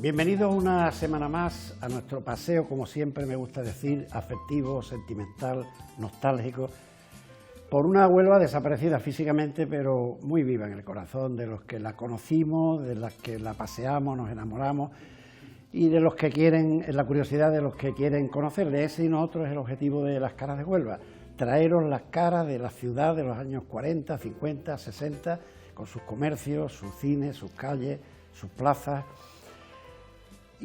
Bienvenidos una semana más a nuestro paseo, como siempre me gusta decir, afectivo, sentimental, nostálgico, por una Huelva desaparecida físicamente, pero muy viva en el corazón de los que la conocimos, de las que la paseamos, nos enamoramos y de los que quieren, la curiosidad de los que quieren conocerle. Ese y no otro es el objetivo de Las Caras de Huelva, traeros las caras de la ciudad de los años 40, 50, 60, con sus comercios, sus cines, sus calles, sus plazas.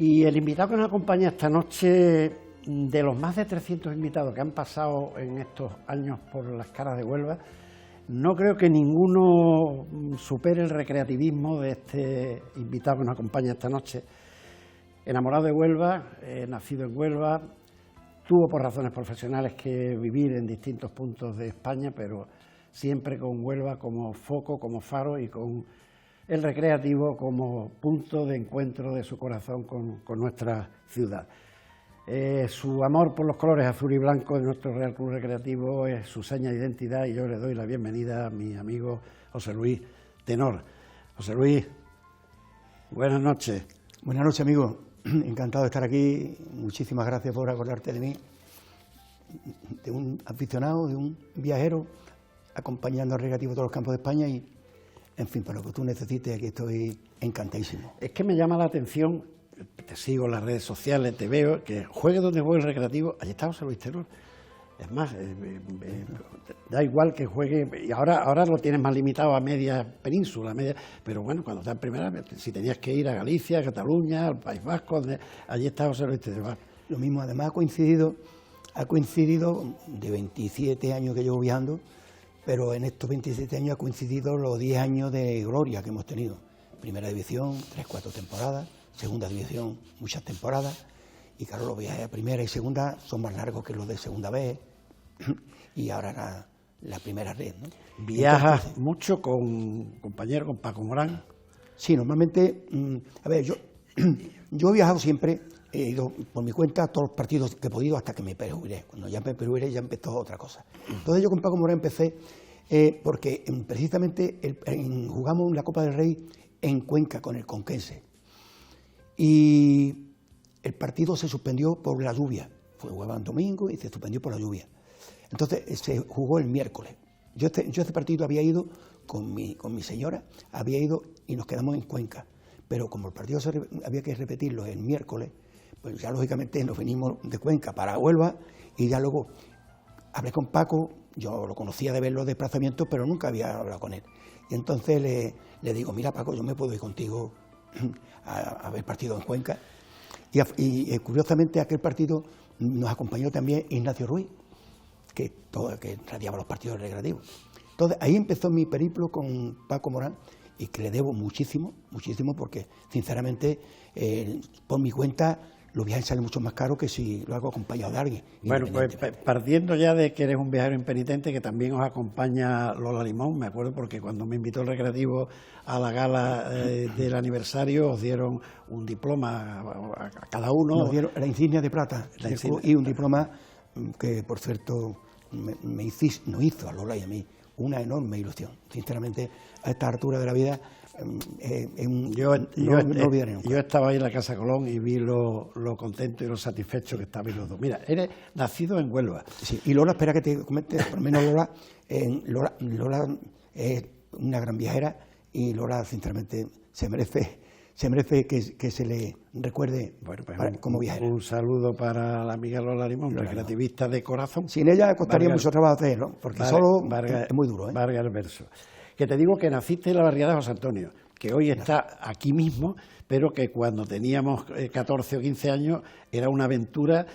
Y el invitado que nos acompaña esta noche, de los más de 300 invitados que han pasado en estos años por Las Caras de Huelva, no creo que ninguno supere el recreativismo de este invitado que nos acompaña esta noche. Enamorado de Huelva, nacido en Huelva, tuvo por razones profesionales que vivir en distintos puntos de España, pero siempre con Huelva como foco, como faro y con el recreativo como punto de encuentro de su corazón con nuestra ciudad. Su amor por los colores azul y blanco de nuestro Real Club Recreativo es su seña de identidad y yo le doy la bienvenida a mi amigo José Luis Tenor. José Luis, buenas noches. Buenas noches, amigo. Encantado de estar aquí. Muchísimas gracias por acordarte de mí, de un aficionado, de un viajero, acompañando al recreativo a todos los campos de España y, en fin, para lo que tú necesites, aquí estoy encantadísimo. Es que me llama la atención, te sigo en las redes sociales, te veo, que juegue donde juegue el recreativo, allí está José Luis Tenor. Es más, da igual que juegue, y ahora lo tienes más limitado a media península, pero bueno, cuando está en primera, si tenías que ir a Galicia, a Cataluña, al País Vasco, allí está José Luis Tenor. Lo mismo, además ha coincidido de 27 años que llevo viajando, pero en estos 27 años ha coincidido los 10 años de gloria que hemos tenido. Primera división, 3-4 temporadas, segunda división, muchas temporadas, y claro, los viajes a primera y segunda son más largos que los de segunda vez, y ahora la primera red, ¿no? ¿Viajas entonces mucho con compañeros, con Paco Morán? Sí, normalmente, a ver, yo he viajado siempre, he ido por mi cuenta a todos los partidos que he podido hasta que me perjubilé. Cuando ya me perjubilé ya empezó otra cosa. Entonces yo con Paco Morán empecé porque precisamente jugamos la Copa del Rey en Cuenca con el Conquense. Y el partido se suspendió por la lluvia. Jugaba en domingo y se suspendió por la lluvia. Entonces se jugó el miércoles. Yo este partido había ido con mi señora, había ido y nos quedamos en Cuenca. Pero como el partido había que repetirlo el miércoles, pues ya lógicamente nos venimos de Cuenca para Huelva y ya luego hablé con Paco, yo lo conocía de ver los desplazamientos, pero nunca había hablado con él. Y entonces le digo, mira Paco, yo me puedo ir contigo a ver partido en Cuenca. Y curiosamente aquel partido nos acompañó también Ignacio Ruiz, que radiaba los partidos recreativos. Entonces ahí empezó mi periplo con Paco Morán, y que le debo muchísimo, muchísimo, porque sinceramente por mi cuenta los viajes salen mucho más caros que si lo hago acompañado de alguien. Bueno, pues partiendo ya de que eres un viajero impenitente, que también os acompaña Lola Limón, me acuerdo porque cuando me invitó el recreativo a la gala del aniversario os dieron un diploma a cada uno. Nos dieron la insignia de plata y un diploma que, por cierto, nos hizo a Lola y a mí una enorme ilusión. Sinceramente, a esta altura de la vida, no olvidaré nunca. Yo estaba ahí en la Casa Colón y vi lo contento y lo satisfecho que estabais los dos. Mira, eres nacido en Huelva. Sí, y Lola, espera que te comente, por lo menos Lola es una gran viajera y Lola, sinceramente, se merece que se le recuerde, bueno, pues como viajera. Un saludo para la amiga Lola Limón, recreativista de corazón. Sin ella costaría mucho trabajo hacerlo, porque solo es muy duro. Vargas el verso. Que te digo que naciste en la barriada de José Antonio, que hoy está aquí mismo, pero que cuando teníamos 14 o 15 años era una aventura.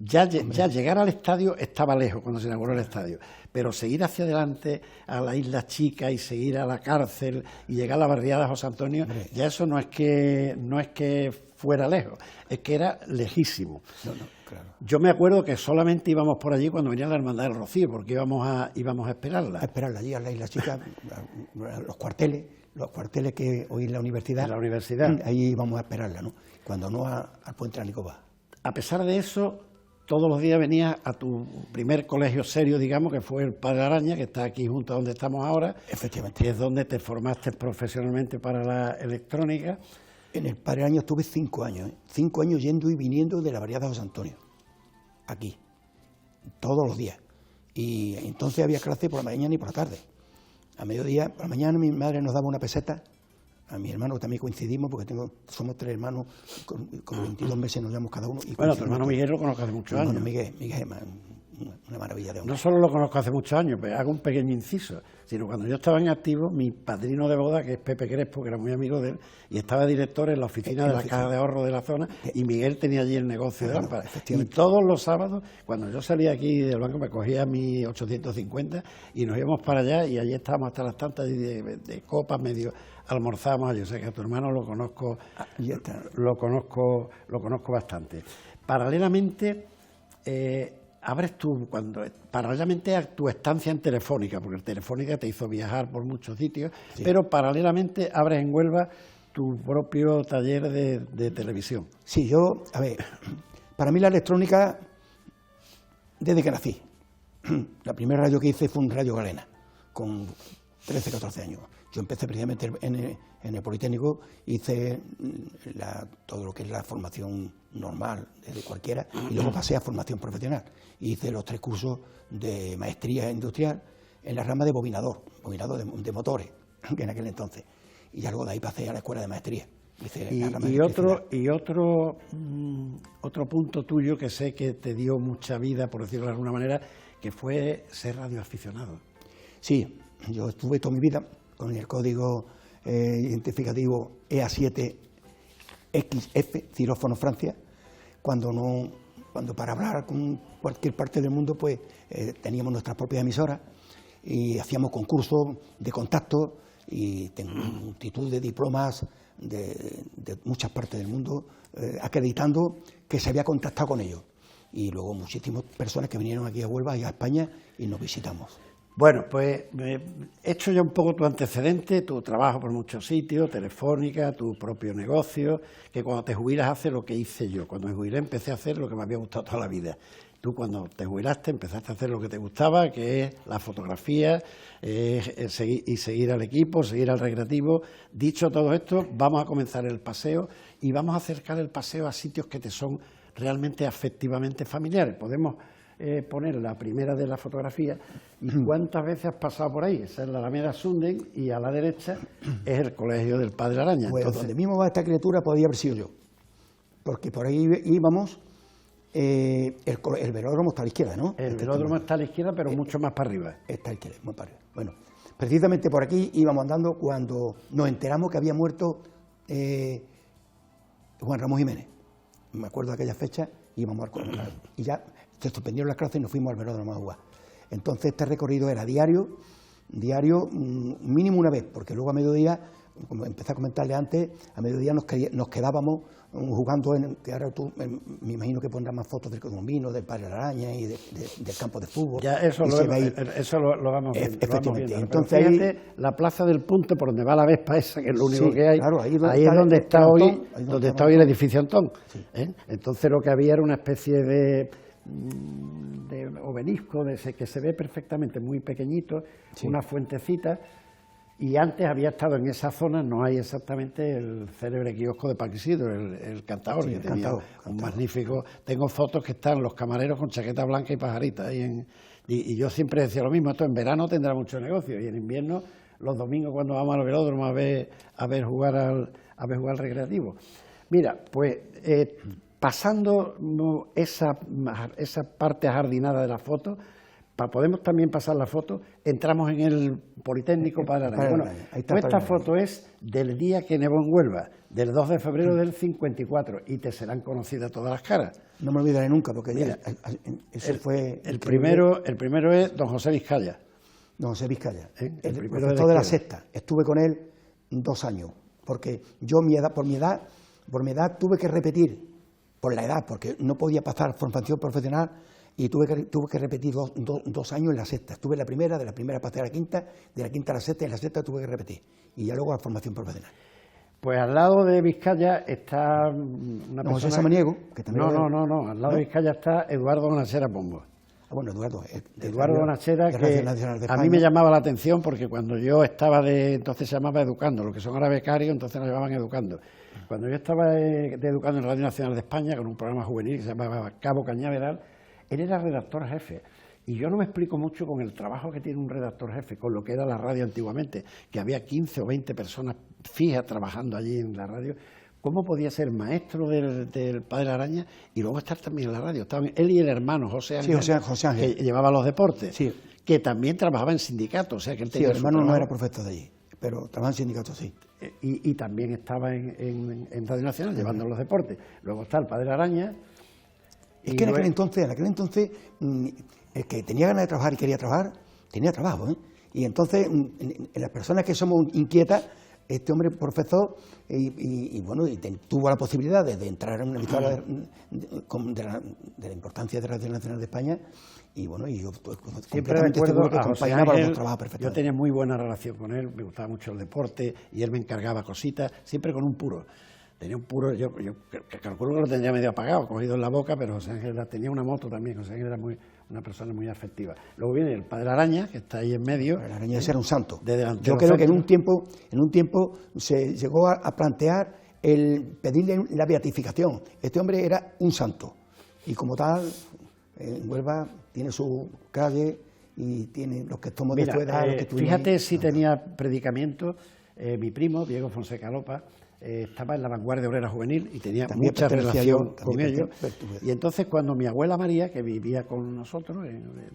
Ya llegar al estadio estaba lejos cuando se inauguró el estadio, pero seguir hacia adelante a la Isla Chica y seguir a la cárcel y llegar a la barriada de José Antonio, ya eso no es que fuera lejos, es que era lejísimo. Claro. Yo me acuerdo que solamente íbamos por allí cuando venía la Hermandad del Rocío, porque íbamos a esperarla. A esperarla allí a la Isla Chica, los cuarteles que hoy en la universidad. En la universidad. Ahí íbamos a esperarla, ¿no? Cuando no al puente de Anicobá. A pesar de eso, todos los días venías a tu primer colegio serio, digamos, que fue el Padre Araña, que está aquí junto a donde estamos ahora. Efectivamente. Que es donde te formaste profesionalmente para la electrónica. En el Padre Araña estuve 5 años, 5 años yendo y viniendo de la barriada de José Antonio, aquí, todos los días. Y entonces había clase por la mañana y por la tarde. A mediodía, por la mañana mi madre nos daba una peseta, a mi hermano también coincidimos, porque somos 3 hermanos, con 22 meses nos llevamos cada uno. Y bueno, tu hermano Miguel lo conozco hace muchos años. Bueno, Miguel es una maravilla de hombre. No solo lo conozco hace muchos años, pero hago un pequeño inciso, sino cuando yo estaba en activo, mi padrino de boda, que es Pepe Crespo, que era muy amigo de él, y estaba director en la oficina de la Caja de Ahorro de la zona, y Miguel tenía allí el negocio de lámparas. Y todos los sábados, cuando yo salía aquí del banco, me cogía mi 850 y nos íbamos para allá, y allí estábamos hasta las tantas de copas, medio almorzábamos allí. O sea que a tu hermano lo conozco, lo conozco bastante. Paralelamente, paralelamente a tu estancia en Telefónica, porque el Telefónica te hizo viajar por muchos sitios, sí, pero paralelamente abres en Huelva tu propio taller de televisión. Sí, para mí la electrónica, desde que nací, la primera radio que hice fue un Radio Galena, con 13, 14 años. Yo empecé precisamente en el Politécnico, hice todo lo que es la formación normal, desde cualquiera, y luego pasé a formación profesional. Hice los 3 cursos de maestría industrial en la rama de bobinador de motores, que en aquel entonces. Y ya luego de ahí pasé a la escuela de maestría. Otro punto tuyo que sé que te dio mucha vida, por decirlo de alguna manera, que fue ser radioaficionado. Sí, yo estuve toda mi vida con el código identificativo EA7XF, Cirófono Francia, cuando para hablar con cualquier parte del mundo, pues teníamos nuestras propias emisoras y hacíamos concursos de contacto, y tengo multitud de diplomas de muchas partes del mundo acreditando que se había contactado con ellos. Y luego muchísimas personas que vinieron aquí a Huelva y a España y nos visitamos. Bueno, pues he hecho ya un poco tu antecedente, tu trabajo por muchos sitios, Telefónica, tu propio negocio, que cuando te jubilas haces lo que hice yo. Cuando me jubilé empecé a hacer lo que me había gustado toda la vida. Tú cuando te jubilaste empezaste a hacer lo que te gustaba, que es la fotografía, seguir al equipo, seguir al recreativo. Dicho todo esto, vamos a comenzar el paseo y vamos a acercar el paseo a sitios que te son realmente afectivamente familiares. Podemos poner la primera de la fotografía. ¿Y cuántas veces has pasado por ahí? Esa es la Alameda Sunden y a la derecha es el colegio del Padre Araña. Pues entonces, donde mismo va esta criatura podía haber sido yo, porque por ahí íbamos. El velódromo está a la izquierda, ¿no? El velódromo está a la izquierda, pero mucho más para arriba. Está a la izquierda, muy para arriba. Bueno, precisamente por aquí íbamos andando cuando nos enteramos que había muerto Juan Ramón Jiménez. Me acuerdo de aquella fecha, íbamos y ya se suspendieron las clases y nos fuimos al velódromo a jugar. Entonces este recorrido era diario, mínimo una vez, porque luego a mediodía, como empecé a comentarle antes, a mediodía nos quedábamos jugando, que ahora tú me imagino que pondrás más fotos del Colombino, del Padre Araña y del campo de fútbol. Ya eso lo vamos viendo. Efectivamente. Entonces fíjate, la Plaza del Punto, por donde va la Vespa esa, que es lo único que hay, claro, ahí es donde está hoy el edificio Antón. Sí. Entonces lo que había era una especie de obelisco que se ve perfectamente, muy pequeñito, sí, una fuentecita. Y antes había estado en esa zona, no hay exactamente, el célebre kiosco de Paco Isidro, el Cantador, sí, que tenía un magnífico. Tengo fotos que están los camareros con chaqueta blanca y pajarita ahí y yo siempre decía lo mismo, esto en verano tendrá mucho negocio y en invierno, los domingos cuando vamos al velódromo a ver jugar al recreativo. Mira, pues pasando esa parte ajardinada de la foto, podemos también pasar la foto, entramos en el Politécnico Padre Araña. Bueno, esta foto es del día que nevó en Huelva, del 2 de febrero del 54, y te serán conocidas todas las caras. No me olvidaré nunca, porque mira, ese fue... El primero es don José Vizcaya. Don José Vizcaya, el profesor de la sexta. Estuve con él 2 años, porque yo por mi edad tuve que repetir, por la edad, porque no podía pasar formación profesional, y tuve que repetir 2 años en la sexta. Estuve en la primera, de la primera pasé a la quinta, de la quinta a la sexta, y en la sexta tuve que repetir. Y ya luego a formación profesional. Pues al lado de Vizcaya está una persona... José Samaniego, que también... No, al lado de Vizcaya está Eduardo Nasera Pombo. Bueno, Eduardo Bonachera, de que Radio Nacional de a España. mí me llamaba la atención porque cuando yo estaba entonces se llamaba Educando, lo que son ahora becarios, entonces nos llamaban Educando. Cuando yo estaba de Educando en Radio Nacional de España, con un programa juvenil que se llamaba Cabo Cañaveral, él era redactor jefe. Y yo no me explico mucho con el trabajo que tiene un redactor jefe, con lo que era la radio antiguamente, que había 15 o 20 personas fijas trabajando allí en la radio. ¿Cómo podía ser maestro del Padre Araña y luego estar también en la radio? Estaban él y el hermano José Ángel, José Ángel, que llevaba los deportes, sí, que también trabajaba en sindicatos. O sea, que él tenía el hermano no era profesor de allí, pero trabajaba en sindicatos, sí. Y también estaba en Radio Nacional llevando los deportes. Luego está el Padre Araña. Es que en aquel entonces, el que tenía ganas de trabajar y quería trabajar, tenía trabajo, ¿eh? Y entonces, en las personas que somos inquietas, este hombre profesor tuvo la posibilidad de entrar en una emisora de la importancia de Radio Nacional de España y bueno, y yo siempre recuerdo que a José compaginaba Ángel, los trabajos perfectamente. Yo tenía muy buena relación con él, me gustaba mucho el deporte y él me encargaba cositas, siempre con un puro. Tenía un puro, yo calculo que lo tendría medio apagado, cogido en la boca, pero José Ángel tenía una moto también, José Ángel era una persona muy afectiva. Luego viene el Padre Araña, que está ahí en medio. El Araña era un santo. Yo creo que en un tiempo se llegó a plantear el pedirle la beatificación. Este hombre era un santo. Y como tal, en Huelva tiene su calle y tiene los que estamos de su edad. Fíjate si tenía predicamento. Mi primo, Diego Fonseca Lopa, estaba en la vanguardia obrera juvenil y tenía mucha relación con ellos. Y entonces cuando mi abuela María, que vivía con nosotros,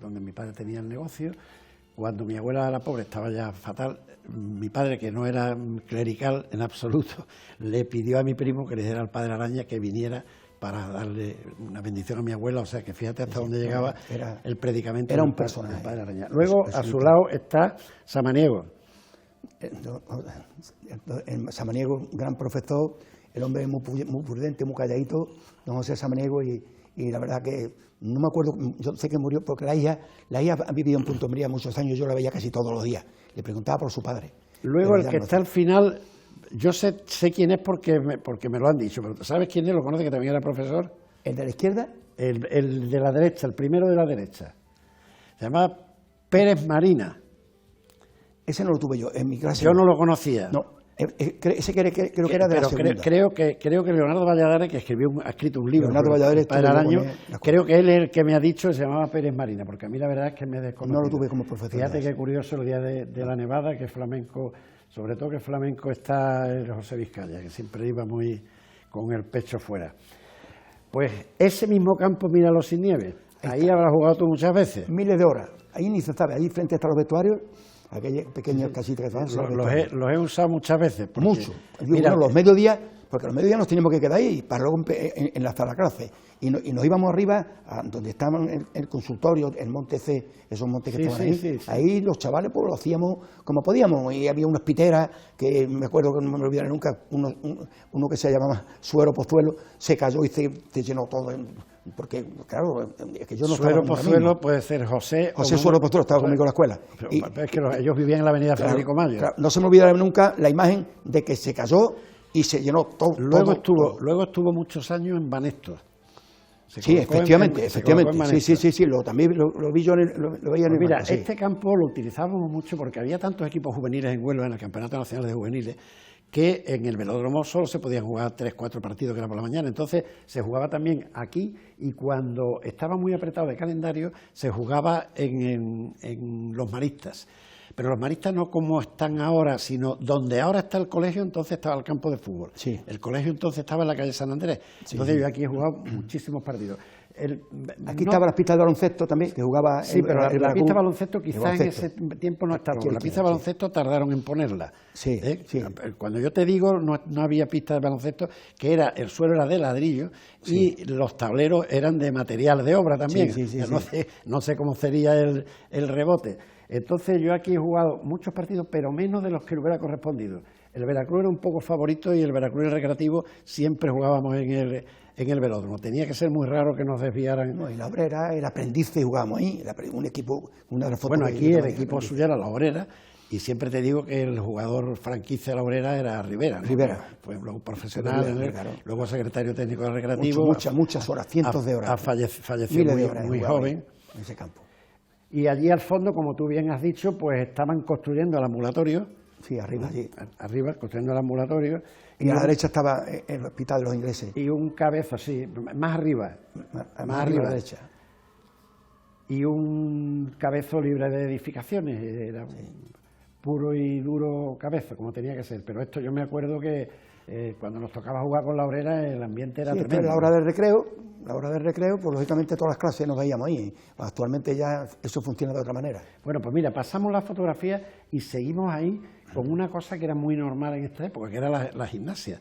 donde mi padre tenía el negocio, cuando mi abuela, la pobre, estaba ya fatal, mi padre, que no era clerical en absoluto, le pidió a mi primo que le diera al Padre Araña que viniera para darle una bendición a mi abuela. O sea que fíjate hasta dónde llegaba el predicamento del Padre Araña. Luego a su lado está Samaniego. Samaniego, un gran profesor, el hombre muy prudente, muy calladito, don José Samaniego, y la verdad que no me acuerdo, yo sé que murió porque la hija ha vivido en Punto María muchos años, yo la veía casi todos los días, le preguntaba por su padre. Luego el que está al final, yo sé quién es porque me lo han dicho, pero ¿sabes quién es? ¿Lo conoce, que también era profesor? ¿El de la izquierda? El de la derecha, el primero de la derecha. Se llamaba Pérez Marina. Ese no lo tuve yo, en mi clase. Yo no lo conocía. No, ese creo que era de la segunda. Creo que Leonardo Valladares, que ha escrito un libro, Leonardo Valladares, Padre Araña, creo que él es el que me ha dicho que se llamaba Pérez Marina, porque a mí la verdad es que me desconocido. No lo tuve como profesor. Fíjate qué curioso el día de la Nevada, que flamenco, sobre todo que flamenco está el José Vizcaya, que siempre iba muy con el pecho fuera. Pues ese mismo campo, míralo sin nieve, ahí habrás jugado tú muchas veces. Miles de horas, ahí ni se sabe, ahí frente están los vestuarios. Aquellas pequeñas casitas que estaban. Los he usado muchas veces. Mucho. Mira, los mediodías, porque los mediodías nos teníamos que quedar ahí para luego enlazar la clase. Y nos íbamos arriba, a donde estaban el consultorio, el monte C, esos montes que estaban ahí. Sí. Ahí los chavales pues lo hacíamos como podíamos. Y había unas piteras que me acuerdo que no me olvidaré nunca, uno que se llamaba Suero Pozuelo, se cayó y se llenó todo. Porque, claro, es que yo no Suero Pozuelo puede ser José Suero Pozuelo, estaba conmigo en la escuela. Es que ellos vivían en la avenida Federico Mayo. Claro, no se me olvidará nunca la imagen de que se cayó y se llenó todo. Luego estuvo muchos años en Banesto. Sí, efectivamente. Sí, también lo vi yo lo veía en el Mira, banco, sí. Este campo lo utilizábamos mucho porque había tantos equipos juveniles en Huelva, en el Campeonato Nacional de Juveniles, que en el velódromo solo se podían jugar 3-4 partidos que era por la mañana. Entonces se jugaba también aquí, y cuando estaba muy apretado de calendario se jugaba en los Maristas. Pero los Maristas no como están ahora, sino donde ahora está el colegio, entonces estaba el campo de fútbol. Sí. El colegio entonces estaba en la calle San Andrés. Entonces yo aquí he jugado muchísimos partidos. Aquí estaba las pistas de baloncesto también, que jugaba... Sí, pero la pista de baloncesto quizás en ese tiempo no estaba. La pista de baloncesto tardaron en ponerla. Sí. Cuando yo te digo, no había pista de baloncesto, que el suelo era de ladrillo y los tableros eran de material de obra también. No sé cómo sería el rebote. Entonces yo aquí he jugado muchos partidos, pero menos de los que le hubiera correspondido. El Veracruz era un poco favorito y el Veracruz y el Recreativo siempre jugábamos en el velódromo. Tenía que ser muy raro que nos desviaran. No, y la Obrera, el Aprendiz, jugábamos ahí, un equipo, una de las fotos. Bueno, aquí el equipo suyo era la Obrera, y siempre te digo que el jugador franquicia de la Obrera era Rivera, ¿no? Rivera. Fue luego profesional, luego secretario técnico del Recreativo. Muchas horas, cientos de horas. Falleció muy joven. en ese campo. Y allí al fondo, como tú bien has dicho, pues estaban construyendo el ambulatorio. Sí, arriba, allí. Arriba, construyendo el ambulatorio. Y a la derecha estaba el hospital de los ingleses. Y un cabezo, sí, más arriba. Más arriba a la derecha. Y un cabezo libre de edificaciones. Era un puro y duro cabezo, como tenía que ser. Pero esto yo me acuerdo que cuando nos tocaba jugar con la obrera, el ambiente era tremendo. Esta es la hora del recreo. La hora del recreo, pues lógicamente todas las clases nos veíamos ahí. Actualmente ya eso funciona de otra manera. Bueno, pues mira, pasamos la fotografía y seguimos ahí con una cosa que era muy normal en esta época, que era la gimnasia.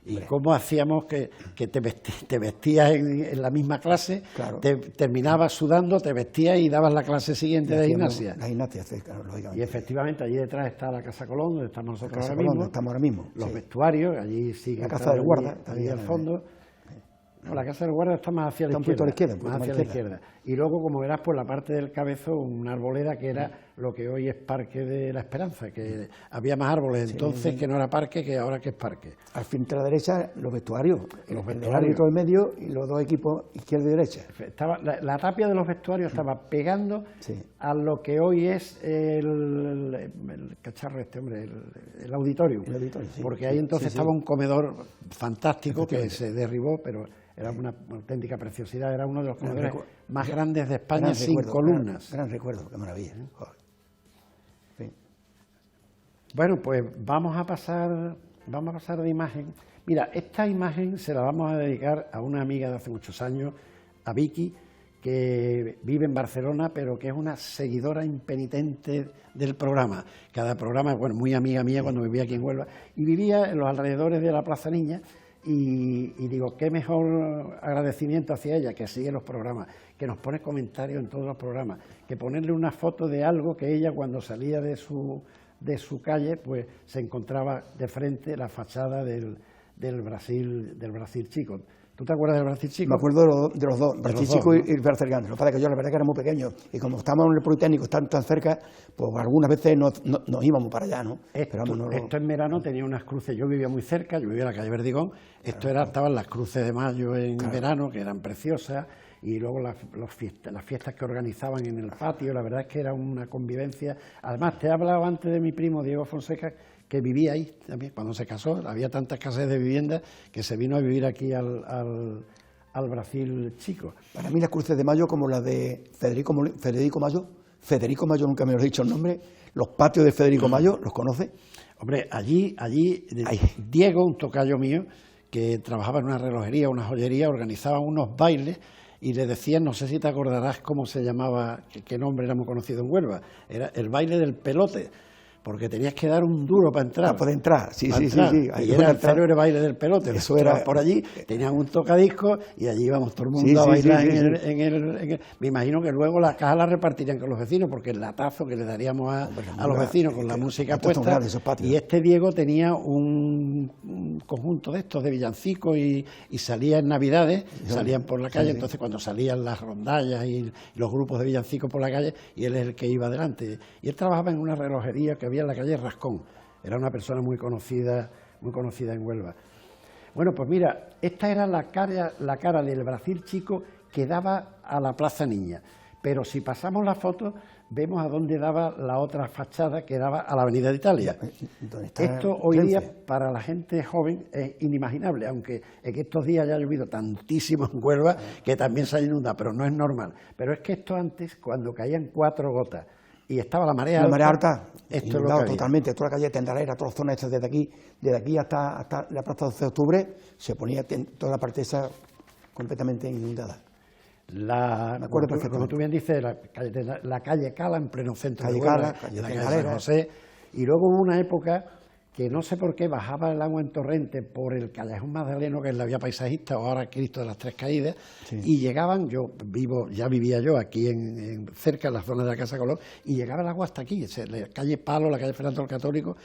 Y cómo hacíamos que te vestías en la misma clase, claro. Terminabas sudando, te vestías y dabas la clase siguiente de gimnasia. La gimnasia, sí, claro, lógicamente. Y efectivamente, allí detrás está la Casa Colón, donde estamos nosotros ahora mismo. Los vestuarios, allí sigue la Casa del Guarda, allí al fondo. No, la Casa del Guarda está más hacia la izquierda. Más hacia la izquierda. Y luego, como verás, por la parte del cabezo, una arboleda que era lo que hoy es Parque de la Esperanza, que había más árboles entonces que no era parque, que ahora que es parque. Al frente de la derecha, los vestuarios. El árbitro del medio y los dos equipos, izquierda y derecha. Estaba, la tapia de los vestuarios estaba pegando a lo que hoy es el cacharro el auditorio. El auditorio, sí. Porque ahí entonces estaba un comedor fantástico que se derribó, pero era una auténtica preciosidad, era uno de los comedores más grandes de España, sin columnas. Gran recuerdo, qué maravilla. Sí. Bueno, pues vamos a pasar de imagen. Mira, esta imagen se la vamos a dedicar a una amiga de hace muchos años, a Vicky, que vive en Barcelona, pero que es una seguidora impenitente del programa. Cada programa, bueno, muy amiga mía cuando vivía aquí en Huelva, y vivía en los alrededores de la Plaza Niña. Y digo, qué mejor agradecimiento hacia ella, que sigue los programas, que nos pone comentarios en todos los programas, que ponerle una foto de algo que ella cuando salía de su calle, pues se encontraba de frente la fachada del Brasil chico. ¿Tú te acuerdas del Brasil chico? Me acuerdo de los dos, Brasil chico, ¿no? Y el Brasil grande. Lo que pasa es que yo la verdad que era muy pequeño y como estábamos en el Politécnico tan cerca, pues algunas veces nos íbamos para allá, ¿no? Esto en verano tenía unas cruces, yo vivía muy cerca, yo vivía en la calle Verdigón, estaban las cruces de mayo en verano, que eran preciosas, y luego las fiestas que organizaban en el patio, la verdad es que era una convivencia. Además, te he hablado antes de mi primo Diego Fonseca, que vivía ahí también, cuando se casó, había tanta escasez de vivienda que se vino a vivir aquí al Brasil chico. Para mí las cruces de mayo como las de Federico Mayo, nunca me lo he dicho el nombre, los patios de Federico Mayo, ¿los conoce? Hombre, allí Diego, un tocayo mío, que trabajaba en una relojería, una joyería, organizaba unos bailes y le decían, no sé si te acordarás cómo se llamaba, qué nombre era muy conocido en Huelva, era el baile del pelote. Porque tenías que dar un duro para entrar. Para poder entrar, sí. Y era el célebre baile del pelote. Eso era por allí, tenían un tocadiscos y allí íbamos todo el mundo a bailar en el... Me imagino que luego las cajas las repartirían con los vecinos, porque el latazo que le daríamos a los vecinos con la música puesta. Y este Diego tenía un conjunto de estos de villancicos y salía en Navidades, salían por la calle, entonces cuando salían las rondallas y los grupos de villancicos por la calle, y él es el que iba adelante. Y él trabajaba en una relojería que había en la calle Rascón, era una persona muy conocida en Huelva. Bueno, pues mira, esta era la cara del Brasil chico que daba a la Plaza Niña, pero si pasamos la foto vemos a dónde daba la otra fachada que daba a la Avenida de Italia. Esto hoy día para la gente joven es inimaginable, aunque en estos días haya llovido tantísimo en Huelva que también se ha inundado, pero no es normal. Pero es que esto antes, cuando caían 4 gotas, y estaba la marea alta. Esto es lo que totalmente, toda la calle Tendalera, todas las zonas estas desde aquí hasta la plaza 12 de octubre, se ponía toda la parte esa completamente inundada. Me acuerdo perfectamente. Como tú bien dices, la calle Cala, en pleno centro de Huelva, la calle San José, y luego hubo una época que no sé por qué bajaba el agua en torrente por el Callejón Magdaleno, que es la vía paisajista, o ahora Cristo de las Tres Caídas, y llegaban, ya vivía yo aquí cerca, en la zona de la Casa Colón, y llegaba el agua hasta aquí, la calle Palo, la calle Fernando el Católico,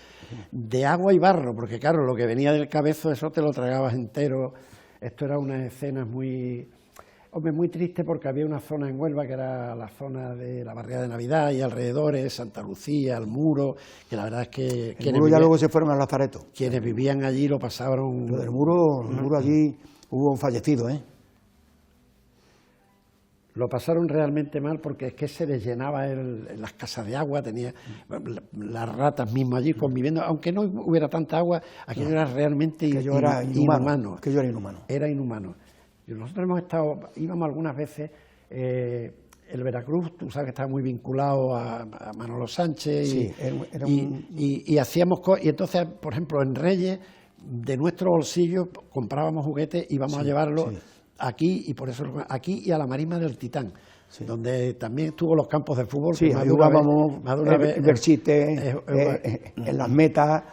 de agua y barro, porque claro, lo que venía del Cabezo, eso te lo tragabas entero. Esto era una escena muy triste, porque había una zona en Huelva que era la zona de la barriada de Navidad y alrededores, Santa Lucía, el Muro, que la verdad es que... El Muro ya luego se fueron al Lazareto. Quienes vivían allí lo pasaron... Pero el Muro allí hubo un fallecido, ¿eh? lo pasaron realmente mal porque es que se les llenaba las casas de agua, tenía las ratas mismo allí conviviendo, aunque no hubiera tanta agua, aquello era realmente inhumano. Aquello era inhumano. Era inhumano. Y nosotros íbamos algunas veces, el Veracruz, tú sabes que estaba muy vinculado a Manolo Sánchez, sí, y hacíamos y entonces, por ejemplo, en Reyes, de nuestro bolsillo comprábamos juguetes y íbamos a llevarlos aquí, y por eso aquí y a la Marisma del Titán, donde también estuvo los campos de fútbol. Sí, ahí jugábamos en Berchite, en las metas.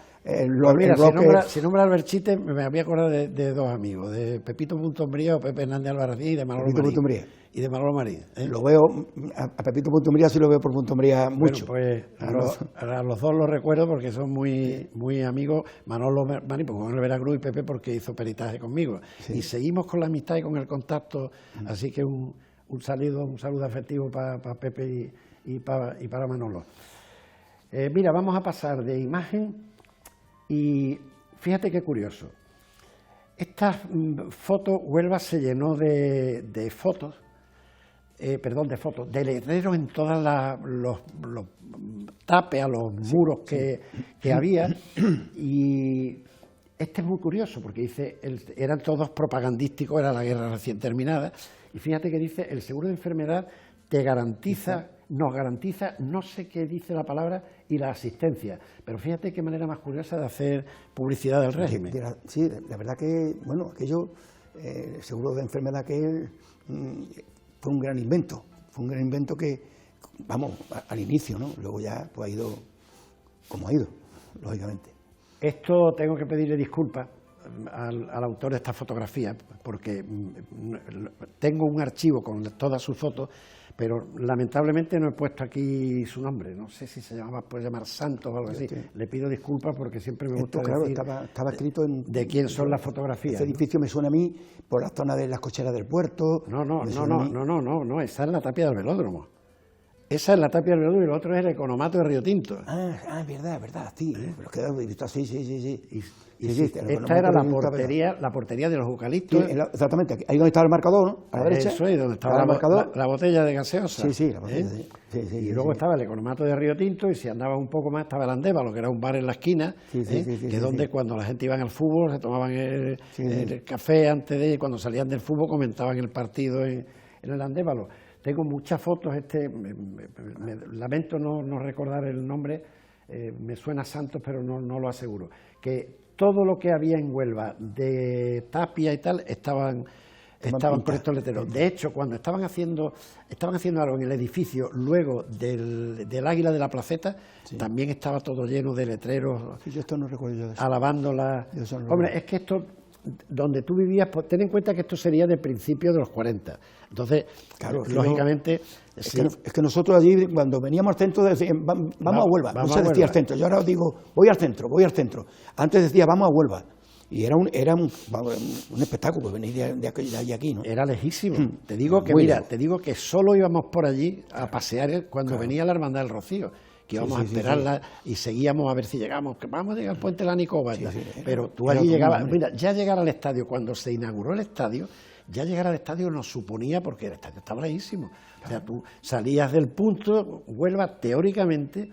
Si nombra al Berchite, me había acordado de dos amigos, de Pepito Puntombría o Pepe Hernández Alvarez y de Manolo Marín. Y de Manolo Marín. Lo veo, a Pepito Puntombría sí lo veo por Puntombría mucho. Bueno, pues a los dos los recuerdo porque son muy amigos. Manolo Marín, pues con el Veracruz, y Pepe porque hizo peritaje conmigo. Y seguimos con la amistad y con el contacto, así que un saludo afectivo para Pepe y para Manolo. Mira, vamos a pasar de imagen. Y fíjate qué curioso, esta foto, Huelva se llenó de fotos, de letreros en todos los tapes, a los muros que había, y este es muy curioso porque dice, eran todos propagandísticos, era la guerra recién terminada, y fíjate que dice, el seguro de enfermedad nos garantiza, no sé qué dice la palabra, y la asistencia. Pero fíjate qué manera más curiosa de hacer publicidad del régimen. Sí, la verdad que, bueno, aquello, el seguro de enfermedad fue un gran invento que, vamos, al inicio, ¿no? Luego ya pues ha ido como ha ido, lógicamente. Esto tengo que pedirle disculpas al autor de esta fotografía, porque tengo un archivo con todas sus fotos, pero lamentablemente no he puesto aquí su nombre, no sé si puede llamar Santos o algo así. Le pido disculpas porque siempre me gusta decir estaba escrito de quién son las fotografías. Este edificio me suena a mí por la zona de las cocheras del puerto. No, esa es la tapia del velódromo. Esa es la tapia del velódromo y lo otro es el economato de Río Tinto. Verdad, sí. Pero queda visto, sí. Esta era la portería de los eucaliptos. Sí, exactamente, ahí donde estaba el marcador, ¿no? A la derecha. Eso es, donde estaba la botella de gaseosa. Sí, la botella. Y luego estaba el economato de Río Tinto, y si andaba un poco más estaba el Andévalo, que era un bar en la esquina, que es donde cuando la gente iba al fútbol se tomaban el café antes de, cuando salían del fútbol comentaban el partido en el Andévalo. Tengo muchas fotos, lamento no recordar el nombre, me suena Santos, pero no lo aseguro. Que todo lo que había en Huelva de tapia y tal estaban por estos letreros. De hecho, cuando estaban haciendo algo en el edificio, luego del Águila de la Placeta, también estaba todo lleno de letreros. Sí, yo esto no recuerdo yo de eso. Alabando la... Hombre, es que esto, donde tú vivías, pues, ten en cuenta que esto sería de principios de los 40. Entonces, claro, lógicamente... Es que nosotros allí, cuando veníamos al centro, decíamos, vamos a Huelva. No se decía al centro. Yo ahora os digo, voy al centro. Antes decía, vamos a Huelva. Y era un espectáculo venir de aquí, ¿no? Era lejísimo. Te digo que solo íbamos por allí a pasear cuando venía la Hermandad del Rocío, que íbamos a esperarla y seguíamos a ver si llegamos, que vamos a llegar al Puente de la Nicoba. Pero tú allí llegabas, mira, ya llegar al estadio, cuando se inauguró el estadio, ya llegar al estadio nos suponía, porque el estadio estaba lejísimo. O sea, tú salías del punto, Huelva, teóricamente,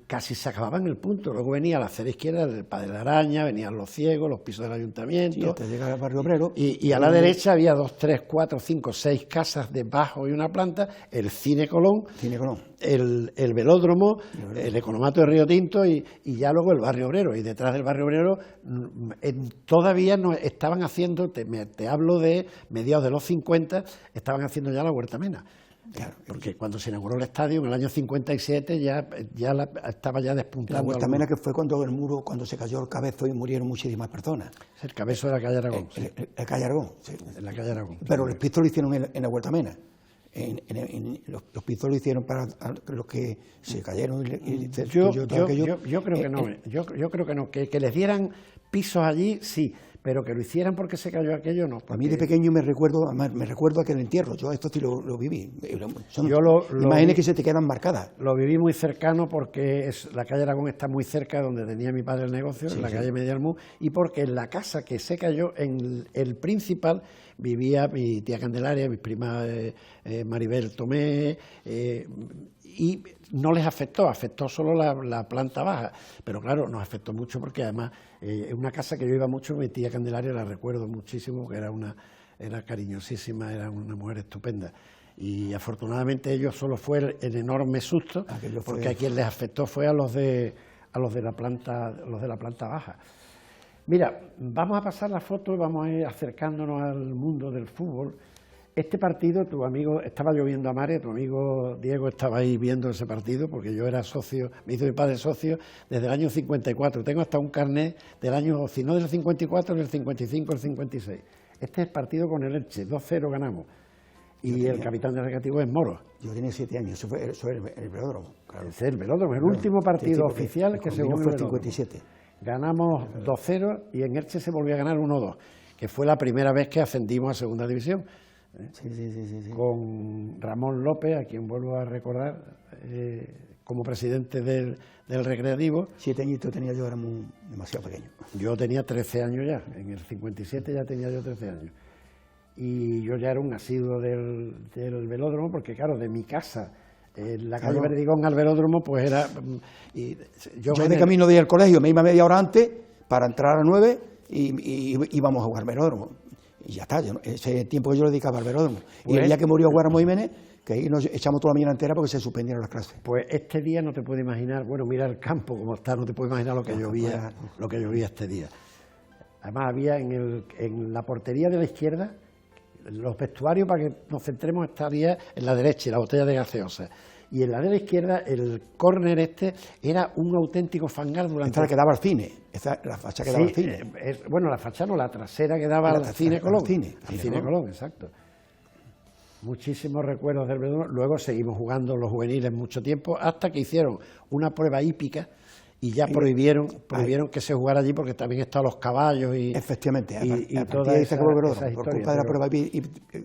casi se acababa en el punto. Luego venía a la acera izquierda el Padre de la Araña, venían los ciegos, los pisos del ayuntamiento. Sí, hasta llegar al Barrio Obrero. Y a la derecha había 2, 3, 4, 5, 6 casas de bajo y una planta, el Cine Colón, el velódromo, el economato de Río Tinto y ya luego el Barrio Obrero. Y detrás del Barrio Obrero todavía no estaban haciendo, te hablo de mediados de los 50, estaban haciendo ya la Huerta Mena. Claro, porque cuando se inauguró el estadio en el año 57 estaba ya despuntando. La Huerta Mena, que fue cuando el muro, cuando se cayó el Cabezo y murieron muchísimas personas. El Cabezo de la calle Aragón. La calle Aragón, sí. En la calle Aragón. Pero los pistos lo hicieron en la Huerta Mena. Los pistos lo hicieron para los que se cayeron. Yo creo que no. Yo creo que no. Que les dieran pisos allí, sí. pero que lo hicieran porque se cayó aquello, no. A mí de pequeño me recuerdo aquel entierro, yo esto sí lo viví. Son imágenes que se te quedan marcadas. Lo viví muy cercano porque la calle Aragón está muy cerca de donde tenía mi padre el negocio, en la calle Medialmú, y porque en la casa que se cayó, en el principal, vivía mi tía Candelaria, mis primas Maribel Tomé, y no les afectó solo la planta baja, pero claro, nos afectó mucho porque además es una casa que yo iba mucho, mi tía Candelaria la recuerdo muchísimo, que era cariñosísima, era una mujer estupenda. Y afortunadamente ellos solo fue el enorme susto, porque a quien les afectó fue a los de la planta baja. Mira, vamos a pasar la foto y vamos a ir acercándonos al mundo del fútbol. Este partido, tu amigo, estaba lloviendo a mares, tu amigo Diego estaba ahí viendo ese partido, porque yo era socio, me hizo mi padre socio desde el año 54. Tengo hasta un carnet del año, si no del 54, del 55, del 56. Este es el partido con el Elche, 2-0 ganamos. Y el capitán del Recreativo es Moro. Yo tenía 7 años, eso fue el velódromo. Claro. Es el velódromo, el último partido oficial que se jugó en el 57. Ganamos 2-0 y en Elche se volvió a ganar 1-2, que fue la primera vez que ascendimos a Segunda División. Sí. Con Ramón López, a quien vuelvo a recordar, como presidente del Recreativo. 7 añitos tenía yo, era demasiado pequeño. Yo tenía 13 años ya, en el 57 ya tenía yo 13 años. Y yo ya era un asiduo del velódromo, porque claro, de mi casa, en la calle Verdigón al velódromo, pues era... yo de camino de ir al colegio me iba media hora antes para entrar a las 9 y íbamos a jugar velódromo. Y ya está, ese tiempo que yo lo dedicaba al velódromo. Pues, y el día que murió Guáramo Jiménez, que ahí nos echamos toda la mañana entera porque se suspendieron las clases. Pues este día no te puedes imaginar, bueno, mira el campo como está, no te puedes imaginar lo que llovía este día. Además había en la portería de la izquierda, los vestuarios, para que nos centremos, estaría en la derecha, y la botella de gaseosa. Y en la de la izquierda, el córner era un auténtico fangar durante... Esta que daba al cine, la facha que daba al cine. Bueno, la facha no, la trasera que daba al Cine Colón. Al Cine Colón, exacto. Muchísimos recuerdos del velódromo. Luego seguimos jugando los juveniles mucho tiempo, hasta que hicieron una prueba hípica y ya prohibieron que se jugara allí, porque también estaban los caballos y... Efectivamente, y toda esa por culpa de la prueba hípica.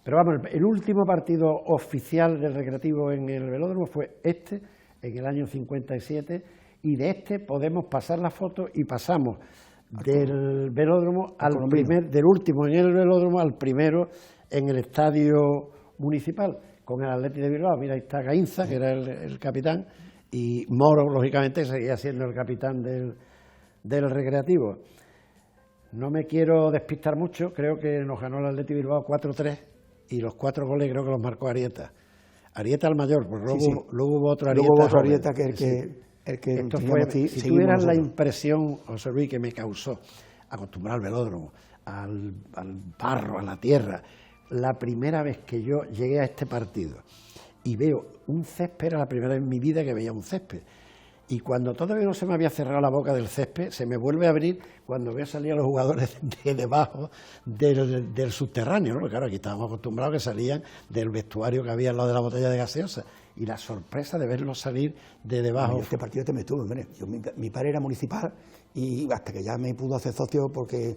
Pero vamos, el último partido oficial del Recreativo en el velódromo fue en el año 57, y de podemos pasar la foto y pasamos del velódromo del último en el velódromo al primero en el estadio municipal, con el Athletic de Bilbao. Mira, ahí está Gainza, que era el capitán, y Moro, lógicamente, seguía siendo el capitán del Recreativo. No me quiero despistar mucho, creo que nos ganó el Athletic de Bilbao 4-3, y los 4 goles creo que los marcó Arieta. Arieta el mayor, porque luego hubo otro Arieta. Luego hubo otro Arieta que el que esto fue, si tuvieras la impresión, José Luis, que me causó acostumbrar al velódromo, al barro, a la tierra, la primera vez que yo llegué a este partido y veo un césped, era la primera vez en mi vida que veía un césped. Y cuando todavía no se me había cerrado la boca del césped, se me vuelve a abrir cuando veo salir a los jugadores de debajo del subterráneo, ¿no? Porque claro, aquí estábamos acostumbrados que salían del vestuario que había al lado de la botella de gaseosa. Y la sorpresa de verlos salir de debajo. Este partido me tuvo, hombre. Mi padre era municipal y hasta que ya me pudo hacer socio porque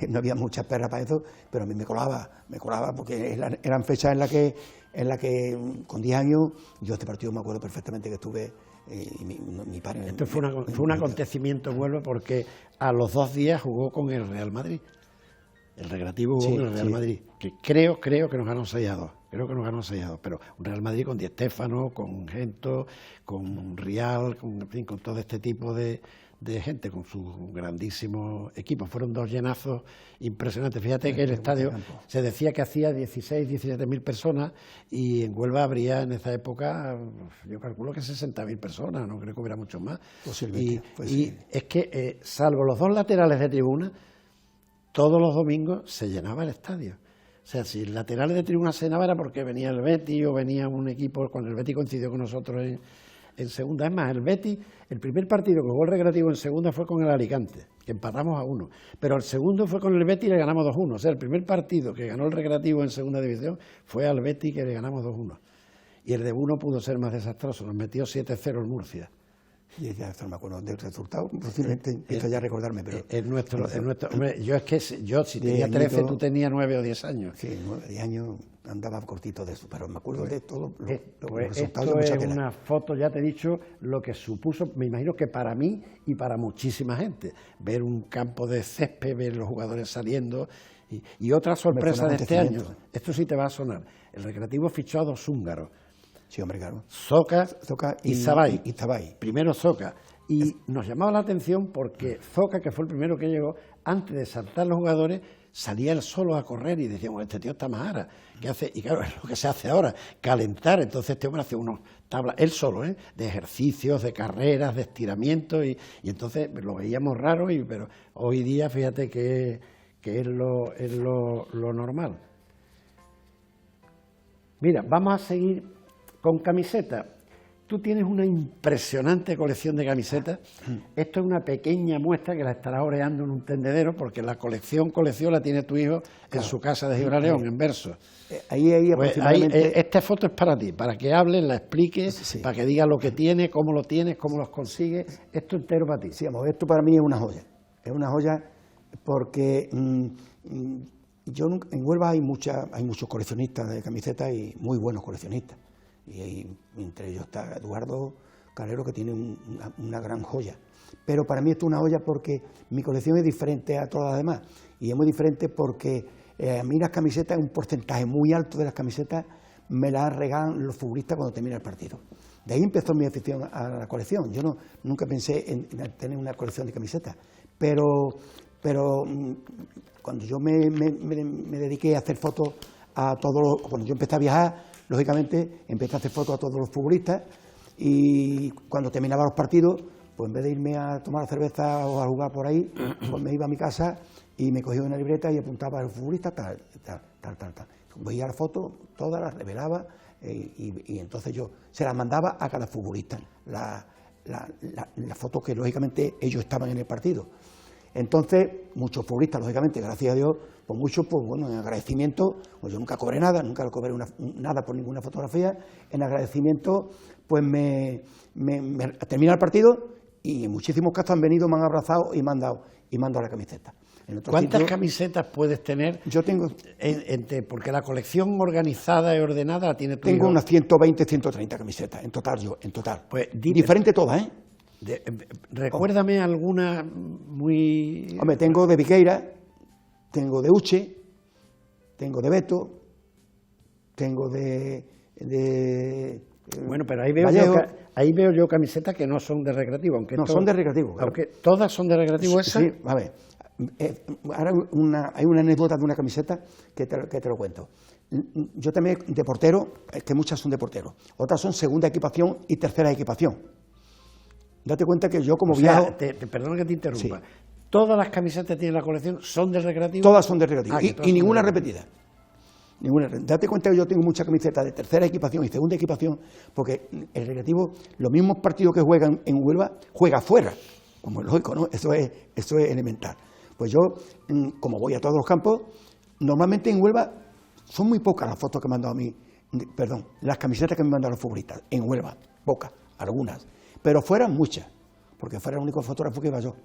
no había muchas perras para eso, pero a mí me colaba porque eran fechas en la que con 10 años, yo este partido me acuerdo perfectamente que estuve... mi padre... Esto fue un acontecimiento bueno, porque a los 2 días jugó con el Real Madrid. El Recreativo jugó con el Real Madrid, que creo que nos ganó 6-2. Creo que nos ganó 6-2, pero un Real Madrid con Di Stéfano, con Gento, con Rial, con todo este tipo de gente, con su grandísimo equipo. Fueron 2 llenazos impresionantes. Fíjate que el estadio se decía que hacía 16, 17.000 personas, y en Huelva habría en esa época, yo calculo que 60.000 personas, no creo que hubiera muchos más. Y es que, salvo los 2 laterales de tribuna, todos los domingos se llenaba el estadio. O sea, si el laterales de tribuna se llenaba era porque venía el Betis o venía un equipo, cuando el Betis coincidió con nosotros en segunda. Es más, el Betis, el primer partido que jugó el Recreativo en segunda fue con el Alicante, que empatamos a 1. Pero el segundo fue con el Betis y le ganamos 2-1. O sea, el primer partido que ganó el Recreativo en segunda división fue al Betis, que le ganamos 2-1. Y el de 1 pudo ser más desastroso, nos metió 7-0 el Murcia. Y ya no me acuerdo del resultado, posiblemente empiezo ya a recordarme, pero... Hombre, yo es que yo si tenía 13, tú tenías 9 o 10 años. Sí, 9 o 10 años andaba cortito de eso, pero me acuerdo de todo los pues resultados. Esto de es mucha una foto, ya te he dicho, lo que supuso, me imagino que para mí y para muchísima gente, ver un campo de césped, ver los jugadores saliendo, y otra sorpresa de este año, esto sí te va a sonar, el Recreativo fichó a 2 húngaros. Sí, hombre, claro. Zoca y Zabay. Primero Zoca. Y nos llamaba la atención porque Zoca, que fue el primero que llegó, antes de saltar los jugadores, salía él solo a correr y decíamos, este tío está más ara. ¿Qué hace? Y claro, es lo que se hace ahora, calentar. Entonces este hombre hace unos tablas, él solo, de ejercicios, de carreras, de estiramientos, y entonces lo veíamos raro, pero hoy día fíjate que es lo normal. Mira, vamos a seguir con camisetas. Tú tienes una impresionante colección de camisetas. Esto es una pequeña muestra que la estarás oreando en un tendedero, porque la colección la tiene tu hijo en su casa de Gibraleón, en Versos. Ahí aproximadamente... Esta foto es para ti, para que hables, la expliques, para que digas lo que tienes, cómo los consigues. Esto entero para ti. Sí, vamos, esto para mí es una joya. Es una joya porque en Huelva hay muchos coleccionistas de camisetas y muy buenos coleccionistas. Y entre ellos está Eduardo Calero, que tiene una gran joya. Pero para mí esto es una joya porque mi colección es diferente a todas las demás. Y es muy diferente porque a mí las camisetas, un porcentaje muy alto de las camisetas me las regalan los futbolistas cuando termina el partido. De ahí empezó mi afición a la colección. Yo nunca pensé en tener una colección de camisetas. Pero cuando yo me dediqué a hacer fotos a todos cuando yo empecé a viajar, lógicamente empecé a hacer fotos a todos los futbolistas, y cuando terminaba los partidos, pues en vez de irme a tomar cerveza o a jugar por ahí, pues me iba a mi casa y me cogía una libreta y apuntaba a los futbolistas tal. Veía las fotos, todas las revelaba, y entonces yo se las mandaba a cada futbolista, las fotos que lógicamente ellos estaban en el partido. Entonces, muchos futbolistas, lógicamente, gracias a Dios, pues muchos, pues bueno, en agradecimiento, pues yo nunca cobré nada, nunca cobré nada por ninguna fotografía, en agradecimiento, pues me termina el partido y en muchísimos casos han venido, me han abrazado y me han dado la camiseta. ¿Cuántas camisetas puedes tener? Yo tengo... porque la colección organizada y ordenada la tiene tu hijo. Tengo unas 120, 130 camisetas, en total. Pues diferente todas, ¿eh? Recuérdame alguna muy... Hombre, tengo de Viqueira, tengo de Uche, tengo de Beto, tengo de bueno, pero ahí veo yo camisetas que no son de Recreativo, aunque no, son de Recreativo. Claro. Aunque todas son de Recreativo, ¿esas? Sí, a ver, ahora hay una anécdota de una camiseta que te lo cuento. Yo también de portero, es que muchas son de portero, otras son segunda equipación y tercera equipación. Date cuenta que yo como viajo... Perdona que te interrumpa. Sí. ¿Todas las camisetas que tiene la colección son del Recreativo? Todas son del Recreativo, y ninguna repetida. Date cuenta que yo tengo muchas camisetas de tercera equipación y segunda equipación, porque el Recreativo, los mismos partidos que juegan en Huelva, juega fuera, como es lógico, ¿no? Eso es elemental. Pues yo, como voy a todos los campos, normalmente en Huelva son muy pocas las fotos que me han dado a mí, las camisetas que me han dado los futbolistas, en Huelva, pocas, algunas. Pero fueran muchas, porque fuera el único fotógrafo que iba yo.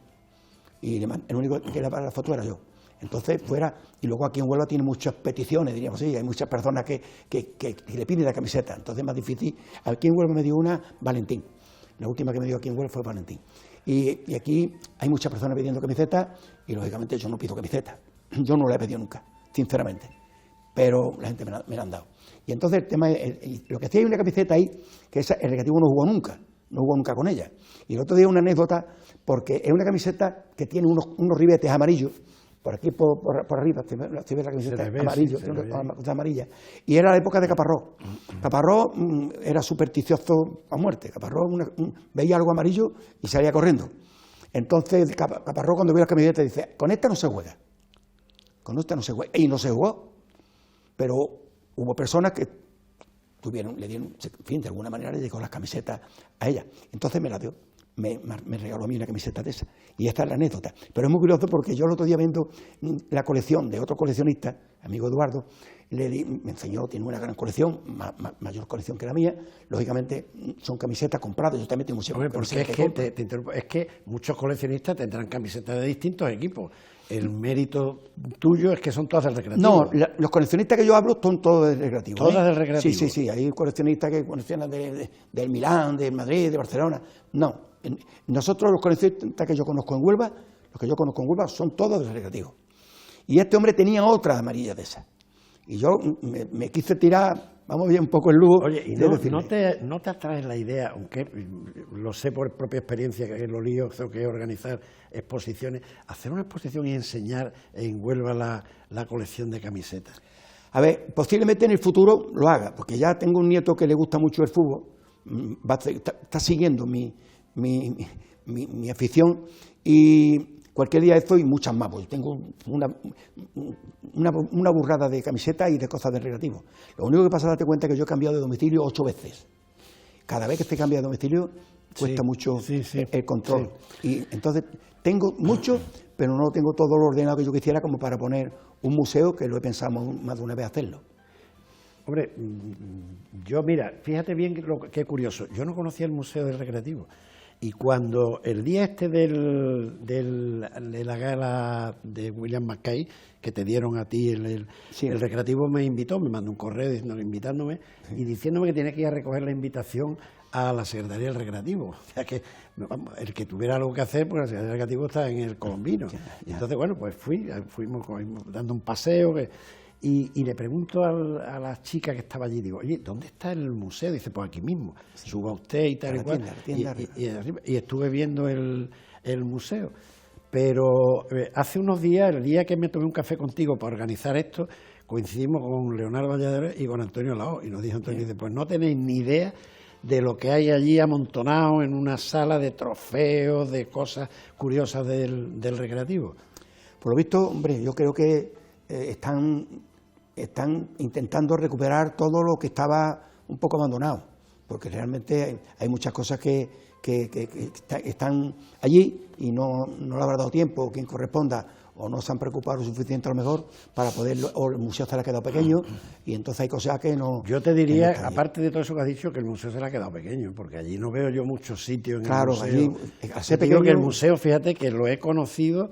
Y el único que era para la foto era yo. Entonces fuera, y luego aquí en Huelva tiene muchas peticiones, diríamos así, hay muchas personas que le piden la camiseta, entonces es más difícil. Aquí en Huelva me dio una Valentín, la última que me dio aquí en Huelva fue Valentín. Y aquí hay muchas personas pidiendo camisetas, y lógicamente yo no pido camisetas, yo no la he pedido nunca, sinceramente, pero la gente me la han dado. Y entonces el tema es, lo que sí hay una camiseta ahí, que el Recreativo no jugó nunca con ella. Y el otro día una anécdota, porque es una camiseta que tiene unos ribetes amarillos, por aquí por arriba, si ves la camiseta amarillo, sí, tiene una cosa amarilla, y era la época de Caparrós. Caparrós era supersticioso a muerte. Caparrós veía algo amarillo y salía corriendo. Entonces Caparrós, cuando vio la camiseta, dice, con esta no se juega. Con esta no se juega. Y no se jugó. Pero hubo personas que le dieron, en fin, de alguna manera le llegó las camisetas a ella. Entonces me la dio, me regaló a mí una camiseta de esa. Y esta es la anécdota. Pero es muy curioso porque yo el otro día viendo la colección de otro coleccionista, amigo Eduardo, me enseñó, tiene una gran colección, mayor colección que la mía, lógicamente son camisetas compradas, yo también tengo museo. Hombre, porque es que muchos coleccionistas tendrán camisetas de distintos equipos. El mérito tuyo es que son todas del Recreativo. No, los coleccionistas que yo hablo son todos del Recreativo. ¿Todas del Recreativo? Sí, hay coleccionistas que coleccionan del Milán, del Madrid, de Barcelona. No, nosotros los coleccionistas que yo conozco en Huelva, son todos del Recreativo. Y este hombre tenía otra amarilla de esas. Y yo me quise tirar, vamos a ver un poco el lujo. Oye, ¿y no te atrae la idea, aunque lo sé por propia experiencia, que lo lío que es organizar exposiciones, hacer una exposición y enseñar en Huelva la colección de camisetas? A ver, posiblemente en el futuro lo haga, porque ya tengo un nieto que le gusta mucho el fútbol, está siguiendo mi afición, y cualquier día esto y muchas más, pues tengo una burrada de camisetas y de cosas del Recreativo. Lo único que pasa es darte cuenta que yo he cambiado de domicilio 8 veces. Cada vez que se cambia de domicilio cuesta mucho el control. Sí. Y entonces tengo mucho, pero no tengo todo lo ordenado que yo quisiera como para poner un museo, que lo he pensado más de una vez hacerlo. Hombre, yo mira, fíjate bien qué curioso, yo no conocía el Museo del Recreativo. Y cuando el día de la gala de William Mackay, que te dieron a ti el Recreativo, me invitó, me mandó un correo invitándome y diciéndome que tenía que ir a recoger la invitación a la Secretaría del Recreativo. O sea que el que tuviera algo que hacer, porque la Secretaría del Recreativo está en el Colombino. Y entonces, bueno, pues fuimos dando un paseo. Y le pregunto a la chica que estaba allí, digo, oye, ¿dónde está el museo? Dice, pues aquí mismo, suba usted y tal y cual. Y estuve viendo el museo. Pero hace unos días, el día que me tomé un café contigo para organizar esto, coincidimos con Leonardo Valladares y con Antonio Lao. Y nos dijo Antonio, dice, pues no tenéis ni idea de lo que hay allí amontonado en una sala de trofeos, de cosas curiosas del Recreativo. Por lo visto, hombre, yo creo que están intentando recuperar todo lo que estaba un poco abandonado, porque realmente hay muchas cosas que están allí y no le habrá dado tiempo quien corresponda, o no se han preocupado lo suficiente a lo mejor para poderlo, o el museo se le ha quedado pequeño, y entonces hay cosas que no... Yo te diría, aparte de todo eso que has dicho, que el museo se le ha quedado pequeño, porque allí no veo yo muchos sitios en el museo. Allí, al ser pequeño, pequeño, que el museo, fíjate que lo he conocido...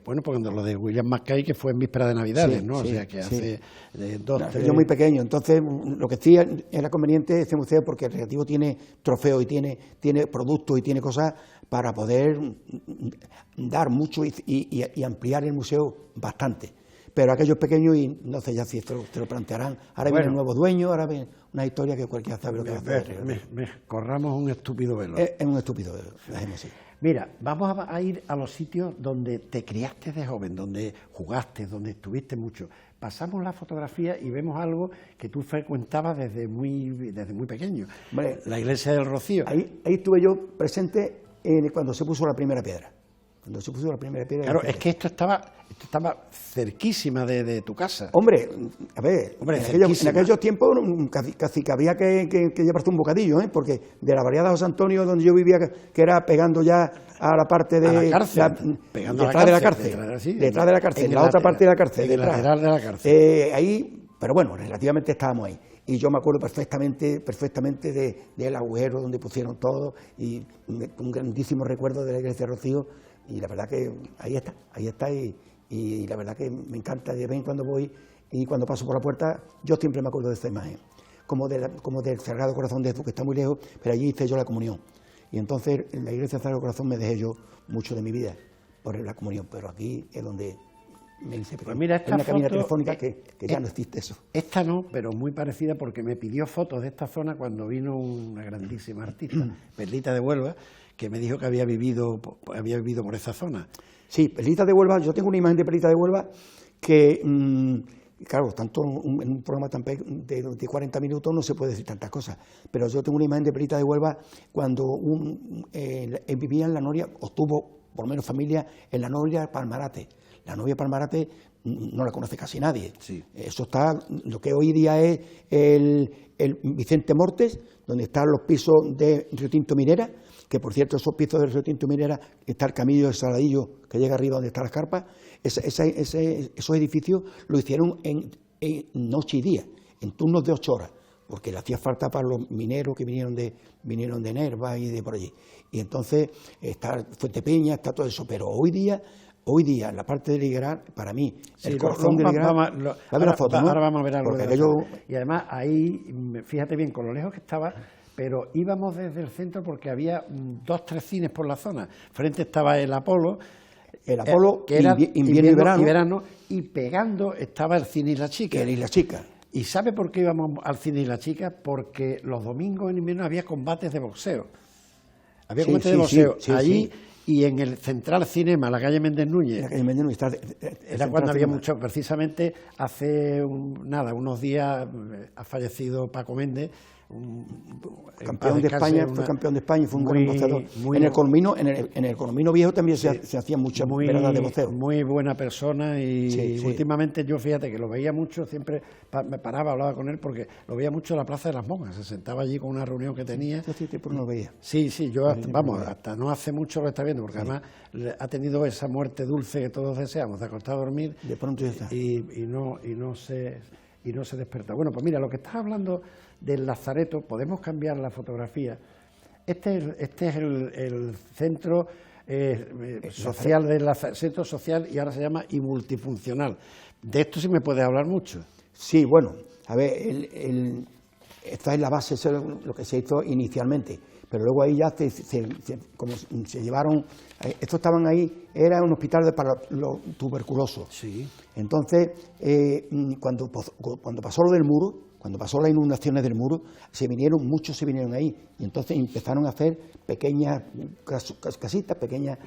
bueno, porque lo de William Mackay, que fue en víspera de Navidades, ¿no? O sea, que hace 2-3... Yo muy pequeño, entonces lo que sí era conveniente este museo, porque el Recreativo tiene trofeos y tiene productos y tiene cosas para poder dar mucho y ampliar el museo bastante. Pero aquellos pequeños, y no sé ya si esto te lo plantearán, ahora vienen nuevos dueños, ahora viene una historia que cualquiera sabe lo que va a hacer. Corramos un estúpido velo. Es un estúpido velo, dejemos así. Mira, vamos a ir a los sitios donde te criaste de joven, donde jugaste, donde estuviste mucho. Pasamos la fotografía y vemos algo que tú frecuentabas desde muy pequeño. Vale. La iglesia del Rocío. Ahí estuve yo presente cuando se puso la primera piedra. Claro, es que esto estaba cerquísima de tu casa. Hombre, a ver, en aquellos tiempos casi que había que llevarse un bocadillo, porque de la variada José Antonio, donde yo vivía, que era pegando ya a la parte de... A la cárcel, detrás de la cárcel, la otra parte de la cárcel. En el lateral de la cárcel. Ahí, pero bueno, relativamente estábamos ahí. Y yo me acuerdo perfectamente del agujero donde pusieron todo, y un grandísimo recuerdo de la iglesia de Rocío. Y la verdad que ahí está, y la verdad que me encanta. De vez en cuando voy y cuando paso por la puerta, yo siempre me acuerdo de esta imagen, como del Sagrado Corazón de Jesús, que está muy lejos, pero allí hice yo la comunión. Y entonces en la iglesia del Sagrado Corazón me dejé yo mucho de mi vida por la comunión, pero aquí es donde me hice pequeño. Pues mira, esta una cabina foto, telefónica que ya no existe eso. Esta no, pero muy parecida, porque me pidió fotos de esta zona cuando vino una grandísima artista, Perlita de Huelva, que me dijo que había vivido por esa zona. Sí, Perlita de Huelva, yo tengo una imagen de Perlita de Huelva que, claro, tanto en un programa tan de 40 minutos no se puede decir tantas cosas, pero yo tengo una imagen de Perlita de Huelva cuando vivía en la Noria, o tuvo por lo menos familia en la Noria Palmarate. La novia Palmarate no la conoce casi nadie. Sí. Eso está, lo que hoy día es el Vicente Mortes, donde están los pisos de Río Tinto Minera, que por cierto esos pisos de Río Tinto Minera, está el Camino del Saladillo, que llega arriba donde están las carpas, esos edificios lo hicieron en noche y día, en turnos de 8 horas, porque le hacía falta para los mineros que vinieron de Nerva y de por allí. Y entonces está Fuente Peña, está todo eso, pero hoy día, en la parte de Ligueral, para mí, sí, el corazón de Ligueral... Ahora vamos a ver algo de aquello... Y además ahí, fíjate bien, con lo lejos que estaba, pero íbamos desde el centro porque había 2 o 3 cines por la zona. Frente estaba el Apolo, que era invierno y verano, y pegando estaba el Cine Isla Chica. El Isla Chica. ¿Y sabe por qué íbamos al Cine Isla Chica? Porque los domingos en invierno había combates de boxeo. Había combates de boxeo allí y en el Central Cinema, la calle Méndez Núñez. La calle Méndez Núñez era cuando había mucho, precisamente hace unos días ha fallecido Paco Méndez, campeón de España, fue campeón de España y fue un gran boxeador. En el Colomino Viejo también se hacían muchas veradas de boxeo. Muy buena persona y últimamente yo, fíjate, que lo veía mucho, siempre me paraba, hablaba con él, porque lo veía mucho en la Plaza de las Monjas, se sentaba allí con una reunión que tenía. No lo veía. Sí, yo, hasta no hace mucho lo está viendo, porque además ha tenido esa muerte dulce que todos deseamos, de acostar a dormir. De pronto ya está. Y no se desperta. Bueno, pues mira, lo que estás hablando del Lazareto, podemos cambiar la fotografía. Este es el centro social centro social, y ahora se llama y multifuncional. De esto sí me puedes hablar mucho. Sí, bueno, a ver, esta es la base, eso es lo que se hizo inicialmente, pero luego ahí ya como se llevaron, estos estaban ahí, era un hospital para los tuberculosos. Sí. Entonces, cuando pasó lo del muro, cuando pasó las inundaciones del muro, muchos se vinieron ahí, y entonces empezaron a hacer pequeñas casitas, pequeñas,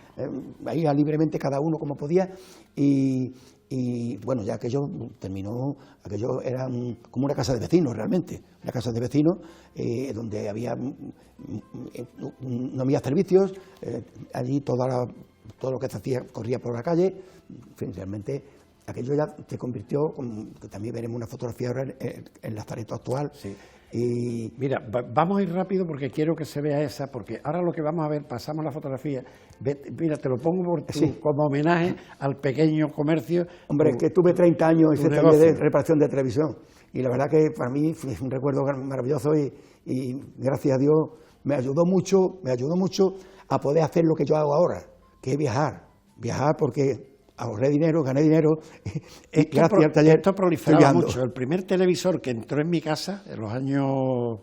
ahí libremente cada uno como podía, y bueno, ya aquello terminó, aquello era como una casa de vecinos realmente, una casa de vecinos donde no había servicios, allí todo lo que se hacía corría por la calle, en fin, realmente aquello ya se convirtió, que también veremos una fotografía ahora en el Lazareto actual. Sí. Y mira, vamos a ir rápido porque quiero que se vea esa, porque ahora lo que vamos a ver, pasamos la fotografía, mira, te lo pongo como homenaje al pequeño comercio. Hombre, que tuve 30 años en ese taller de reparación de televisión, y la verdad que para mí fue un recuerdo maravilloso y gracias a Dios me ayudó mucho a poder hacer lo que yo hago ahora, que es viajar porque ahorré dinero, gané dinero, gracias al taller. Esto proliferaba mucho. El primer televisor que entró en mi casa, en los años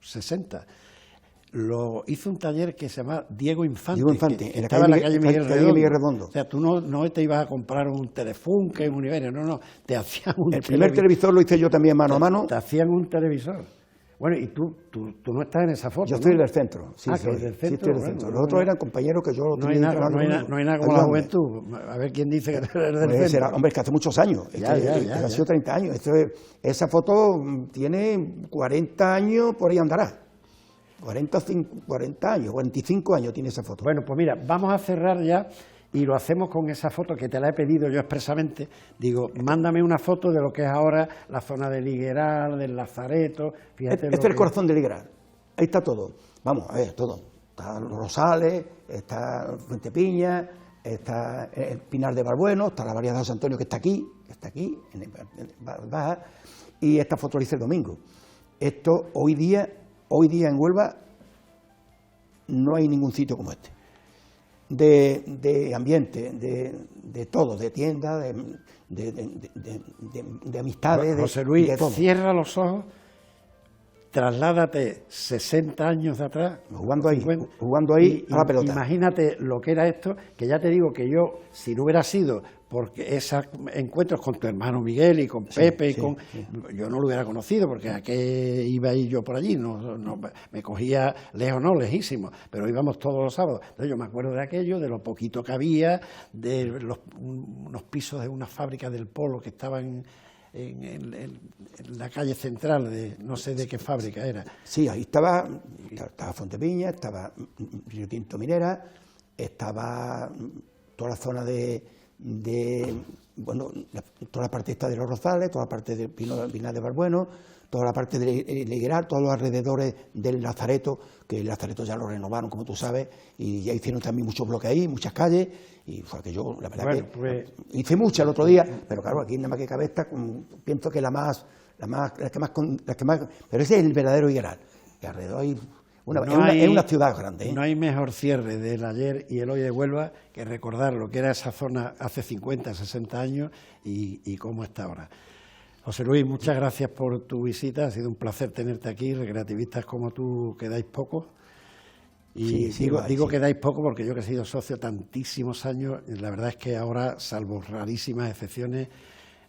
60, lo hizo un taller que se llama Diego Infante, en la calle Miguel Redondo. O sea, tú no te ibas a comprar un Telefunken, un Iberia, no, te hacían un El primer televisor lo hice yo también mano a mano. Te hacían un televisor. Bueno, y tú no estás en esa foto. Yo estoy del centro. Sí, soy del centro. Estoy del centro. Los otros eran compañeros que yo... No hay nada como la juventud. A ver quién dice que eres del centro. Hombre, es que hace muchos años. Ha sido 30 años. Esa foto tiene 40 años, por ahí andará. 40 años, 45 años tiene esa foto. Bueno, pues mira, vamos a cerrar ya. Y lo hacemos con esa foto que te la he pedido yo expresamente. Digo, mándame una foto de lo que es ahora la zona de Ligueral, del Lazareto. Fíjate este es el corazón de Ligueral. Ahí está todo. Vamos a ver, todo. Está los Rosales, está Fuente Piña, está el Pinar de Balbueno, está la variedad de San Antonio que está aquí, baja, y esta foto la hice el domingo. Esto hoy día en Huelva no hay ningún sitio como este. De ambiente, de todo, de tiendas, de amistades. José Luis, de todo. Cierra los ojos, trasládate 60 años de atrás. Jugando ahí a la pelota. Imagínate lo que era esto, que ya te digo que yo, si no hubiera sido porque esos encuentros con tu hermano Miguel y con Pepe, yo no lo hubiera conocido, porque a qué iba a ir yo por allí, no me cogía lejos, lejísimo, pero íbamos todos los sábados. Entonces yo me acuerdo de aquello, de lo poquito que había, de unos pisos de una fábrica del Polo que estaban en la calle central, no sé de qué fábrica era. Sí, ahí estaba Fuente Piña, estaba Río Tinto Minera, estaba toda la zona de bueno, toda la parte esta de los Rosales, toda la parte de Pinar de Barbueno, toda la parte de Ligueral, todos los alrededores del Lazareto, que el Lazareto ya lo renovaron, como tú sabes, y ya hicieron también muchos bloques ahí, muchas calles, y fue que yo, la verdad hice mucha el otro día, pero claro, aquí nada más que cabe esta, pienso que la que más, pero ese es el verdadero Ligueral, que alrededor hay... es una ciudad grande. No hay mejor cierre del ayer y el hoy de Huelva que recordar lo que era esa zona hace 50, 60 años y cómo está ahora. José Luis, muchas gracias por tu visita, ha sido un placer tenerte aquí, recreativistas como tú quedáis pocos. Y digo quedáis poco porque yo que he sido socio tantísimos años, la verdad es que ahora, salvo rarísimas excepciones,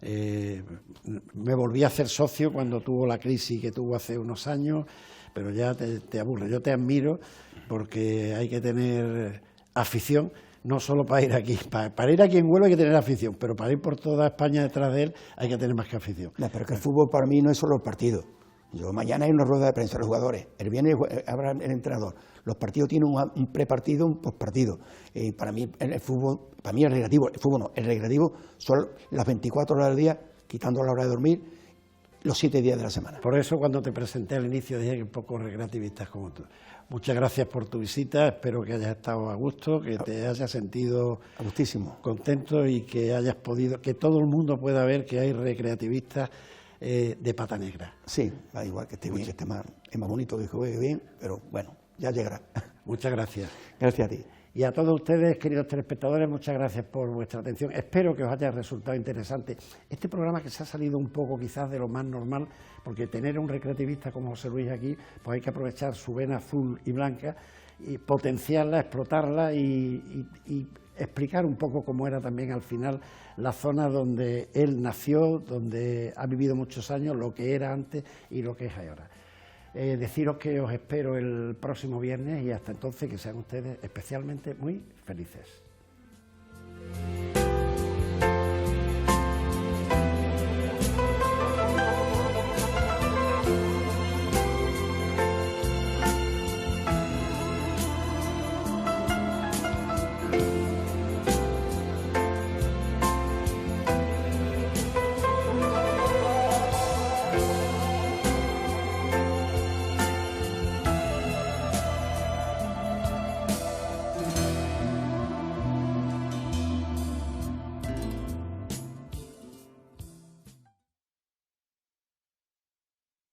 me volví a hacer socio cuando tuvo la crisis que tuvo hace unos años, pero ya te aburre. Yo te admiro porque hay que tener afición, no solo para ir aquí. Para ir aquí en Huelva hay que tener afición, pero para ir por toda España detrás de él hay que tener más que afición. No, pero que el fútbol para mí no es solo el partido. Mañana hay una rueda de prensa de los jugadores, el viernes habrá el entrenador. Los partidos tienen un prepartido, un postpartido. Para mí el fútbol, para mí el recreativo son las 24 horas del día, quitando la hora de dormir, los 7 días de la semana. Por eso cuando te presenté al inicio dije que pocos recreativistas como tú. Muchas gracias por tu visita, espero que hayas estado a gusto, que te hayas sentido a gustísimo, contento y que hayas podido, que todo el mundo pueda ver que hay recreativistas de pata negra. Sí, da igual que esté bien, que esté más, es más bonito que juegue bien, pero bueno, ya llegará. Muchas gracias. Gracias a ti. Y a todos ustedes, queridos telespectadores, muchas gracias por vuestra atención. Espero que os haya resultado interesante este programa, que se ha salido un poco quizás de lo más normal, porque tener un recreativista como José Luis aquí, pues hay que aprovechar su vena azul y blanca y potenciarla, explotarla y explicar un poco cómo era también al final la zona donde él nació, donde ha vivido muchos años, lo que era antes y lo que es ahora. Deciros que os espero el próximo viernes y hasta entonces que sean ustedes especialmente muy felices.